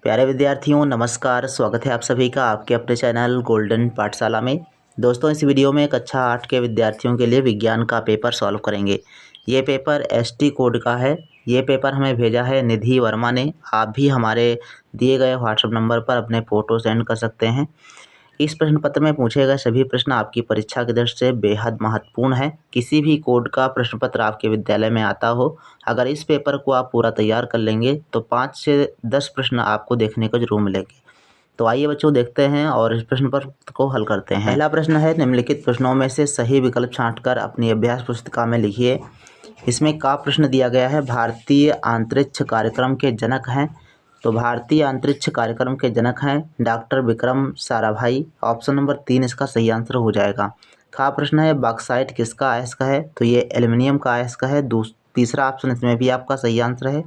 प्यारे विद्यार्थियों नमस्कार। स्वागत है आप सभी का आपके अपने चैनल गोल्डन पाठशाला में। दोस्तों इस वीडियो में कक्षा 8 के विद्यार्थियों के लिए विज्ञान का पेपर सॉल्व करेंगे। ये पेपर एसटी कोड का है। ये पेपर हमें भेजा है निधि वर्मा ने। आप भी हमारे दिए गए व्हाट्सएप नंबर पर अपने फ़ोटो सेंड कर सकते हैं। इस प्रश्न पत्र में पूछे गए सभी प्रश्न आपकी परीक्षा की दृष्टि से बेहद महत्वपूर्ण है। किसी भी कोड का प्रश्न पत्र आपके विद्यालय में आता हो, अगर इस पेपर को आप पूरा तैयार कर लेंगे तो 5 से 10 प्रश्न आपको देखने को जरूर मिलेंगे। तो आइए बच्चों देखते हैं और इस प्रश्न पत्र को हल करते हैं। पहला प्रश्न है, निम्नलिखित प्रश्नों में से सही विकल्प छांटकर अपनी अभ्यास पुस्तिका में लिखिए। इसमें का प्रश्न दिया गया है, भारतीय अंतरिक्ष कार्यक्रम के जनक हैं। तो भारतीय अंतरिक्ष कार्यक्रम के जनक हैं doctor Vikram Sarabhai. Option number 3 इसका सही आंसर हो जाएगा। का प्रश्न है, बॉक्साइट किसका अयस्क है? तो ये एल्युमिनियम का अयस्क है। तीसरा ऑप्शन इसमें भी आपका सही आंसर है।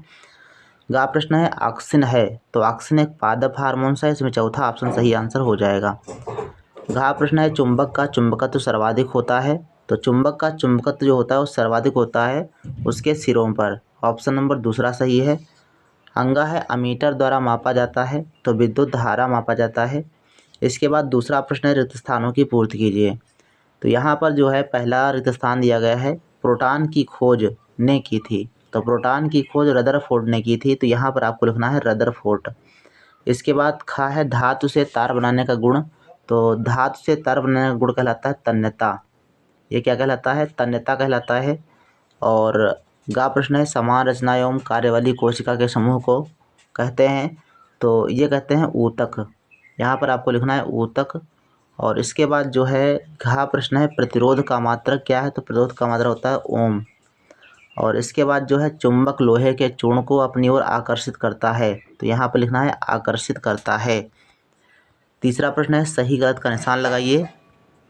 गा प्रश्न है, ऑक्सिन है। तो ऑक्सिन एक पादप हार्मोन्स है। इसमें चौथा ऑप्शन सही आंसर हो जाएगा। घा प्रश्न है, चुंबक का चुंबकत्व सर्वाधिक होता है। तो चुंबक का चुंबकत्व जो होता है वो सर्वाधिक होता है उसके सिरों पर। ऑप्शन नंबर दूसरा सही है। अंगा है, अमीटर द्वारा मापा जाता है। तो विद्युत धारा मापा जाता है। इसके बाद दूसरा प्रश्न है, रिक्त स्थानों की पूर्ति कीजिए। तो यहाँ पर जो है पहला रिक्त स्थान दिया गया है, प्रोटॉन की खोज ने की थी। तो प्रोटॉन की खोज रदरफोर्ड ने की थी। तो यहाँ पर आपको लिखना है रदरफोर्ड। इसके बाद खा है, धातु से तार बनाने का गुण। तो धातु से तार बनाने का गुण कहलाता है तन्यता। ये क्या कहलाता है? तन्यता कहलाता है। और गा प्रश्न है, समान रचना एवं कार्य वाली कोशिका के समूह को कहते हैं। तो ये कहते हैं ऊतक। यहाँ पर आपको लिखना है ऊतक। और इसके बाद जो है घा प्रश्न है, प्रतिरोध का मात्रक क्या है? तो प्रतिरोध का मात्रक होता है ओम। और इसके बाद जो है चुंबक लोहे के चूर्ण को अपनी ओर आकर्षित करता है। तो यहाँ पर लिखना है आकर्षित करता है। तीसरा प्रश्न है, सही गलत का निशान लगाइए।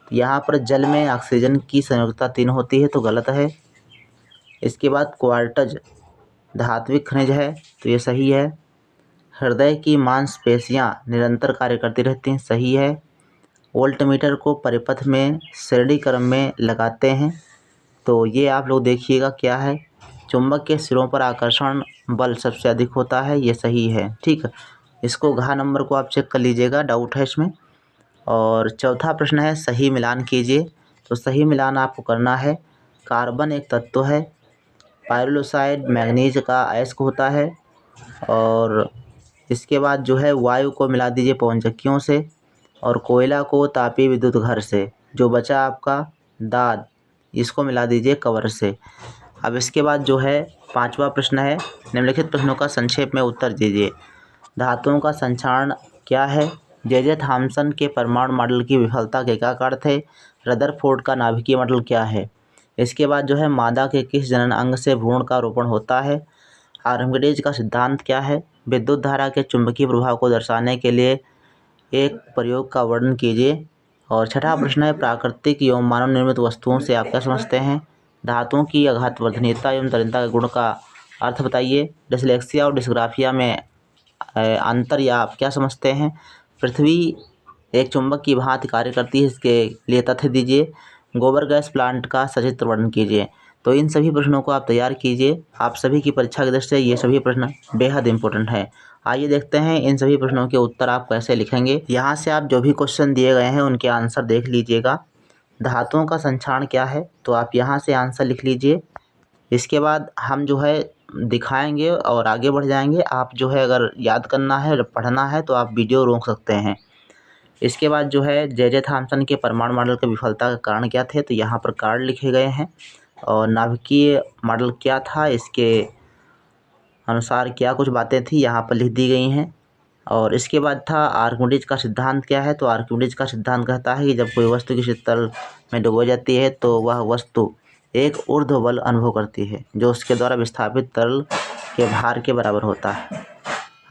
यहाँ पर जल में ऑक्सीजन की संयोजकता 3 होती है। तो गलत है। इसके बाद क्वार्टज धात्विक खनिज है। तो ये सही है। हृदय की मांसपेशियाँ निरंतर कार्य करती रहती हैं। सही है। वोल्टमीटर को परिपथ में श्रेणी क्रम में लगाते हैं। तो ये आप लोग देखिएगा क्या है, चुंबक के सिरों पर आकर्षण बल सबसे अधिक होता है। ये सही है। ठीक है, इसको घा नंबर को आप चेक कर लीजिएगा, डाउट है इसमें। और चौथा प्रश्न है, सही मिलान कीजिए। तो सही मिलान आपको करना है, कार्बन एक तत्व है, पायरोलोसाइड मैग्नीज का अयस्क होता है। और इसके बाद जो है वायु को मिला दीजिए पवनचक्कियों से, और कोयला को तापीय विद्युत घर से। जो बचा आपका दाद, इसको मिला दीजिए कवर से। अब इसके बाद जो है 5वां प्रश्न है, निम्नलिखित प्रश्नों का संक्षेप में उत्तर दीजिए। धातुओं का संक्षारण क्या है? जे थॉमसन के परमाणु मॉडल की विफलता के क्या कारण थे? रदरफोर्ड का नाभिकीय मॉडल क्या है? इसके बाद जो है मादा के किस जनन अंग से भ्रूण का रोपण होता है? आर्किमिडीज का सिद्धांत क्या है? विद्युत धारा के चुंबकीय प्रभाव को दर्शाने के लिए एक प्रयोग का वर्णन कीजिए। और छठा प्रश्न है, प्राकृतिक एवं मानव निर्मित वस्तुओं से आप क्या समझते हैं? धातुओं की आघातवर्धनीयता एवं तन्यता के गुण का अर्थ बताइए। डिसलेक्सिया और डिस्ग्राफिया में अंतर या आप क्या समझते हैं? पृथ्वी एक चुंबक की भांति कार्य करती है, इसके लिए तथ्य दीजिए। गोबर गैस प्लांट का सचित्र वर्णन कीजिए। तो इन सभी प्रश्नों को आप तैयार कीजिए। आप सभी की परीक्षा की दृष्टि से ये सभी प्रश्न बेहद इंपॉर्टेंट है। आइए देखते हैं इन सभी प्रश्नों के उत्तर आप कैसे लिखेंगे। यहाँ से आप जो भी क्वेश्चन दिए गए हैं उनके आंसर देख लीजिएगा। धातुओं का संक्षारण क्या है? तो आप यहाँ से आंसर लिख लीजिए। इसके बाद हम जो है दिखाएंगे और आगे बढ़ जाएंगे। आप जो है अगर याद करना है, पढ़ना है, तो आप वीडियो रोक सकते हैं। इसके बाद जो है जे थॉमसन के परमाणु मॉडल की विफलता के कारण क्या थे? तो यहाँ पर कारण लिखे गए हैं। और नाभिकीय मॉडल क्या था, इसके अनुसार क्या कुछ बातें थी यहाँ पर लिख दी गई हैं। और इसके बाद था आर्किमिडीज का सिद्धांत क्या है? तो आर्किमिडीज का सिद्धांत कहता है कि जब कोई वस्तु किसी तल में डुबो जाती है तो वह वस्तु एक ऊर्ध्व बल अनुभव करती है जो उसके द्वारा विस्थापित तरल के भार के बराबर होता है।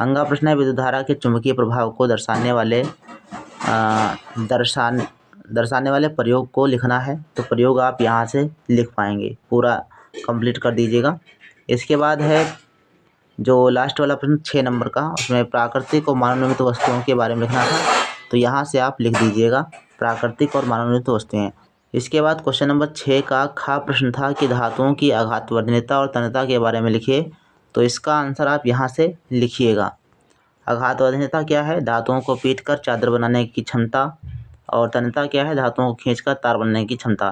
अंगा प्रश्न है, विद्युत धारा के चुंबकीय प्रभाव को दर्शाने वाले प्रयोग को लिखना है। तो प्रयोग आप यहाँ से लिख पाएंगे, पूरा कंप्लीट कर दीजिएगा। इसके बाद है जो लास्ट वाला प्रश्न 6 नंबर का, उसमें प्राकृतिक और मानव निर्मित वस्तुओं के बारे में लिखना था। तो यहाँ से आप लिख दीजिएगा प्राकृतिक और मानव निर्मित वस्तुएं। इसके बाद क्वेश्चन नंबर 6 का खा प्रश्न था कि धातुओं की आघातवर्धनीयता और तन्यता के बारे में लिखिए। तो इसका आंसर आप यहाँ से लिखिएगा। आघात अधीनता क्या है? धातुओं को पीटकर चादर बनाने की क्षमता। और तन्यता क्या है? धातुओं को खींचकर तार बनने की क्षमता।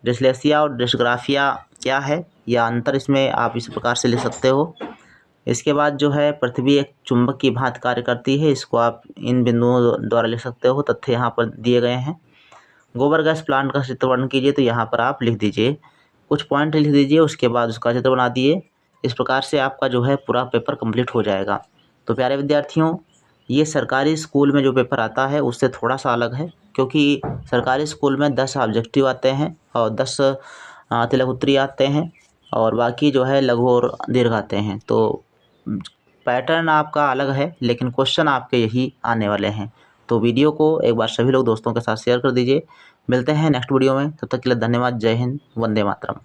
डिस्लेक्सिया और डिस्ग्राफिया क्या है? या अंतर इसमें आप इस प्रकार से लिख सकते हो। इसके बाद जो है पृथ्वी एक चुंबक की भांति कार्य करती है, इसको आप इन बिंदुओं द्वारा लिख सकते हो। तथ्य यहाँ पर दिए गए हैं। गोबर गैस प्लांट का चित्र वर्णन कीजिए, तो यहाँ पर आप लिख दीजिए, कुछ पॉइंट लिख दीजिए, उसके बाद उसका चित्र बना दिए। इस प्रकार से आपका जो है पूरा पेपर कंप्लीट हो जाएगा। तो प्यारे विद्यार्थियों, ये सरकारी स्कूल में जो पेपर आता है उससे थोड़ा सा अलग है, क्योंकि सरकारी स्कूल में 10 ऑब्जेक्टिव आते हैं और 10 तिलक उत्तरी आते हैं और बाकी जो है लघु और दीर्घ आते हैं। तो पैटर्न आपका अलग है, लेकिन क्वेश्चन आपके यही आने वाले हैं। तो वीडियो को एक बार सभी लोग दोस्तों के साथ शेयर कर दीजिए। मिलते हैं नेक्स्ट वीडियो में, तब तक के लिए धन्यवाद। जय हिंद, वंदे मातरम।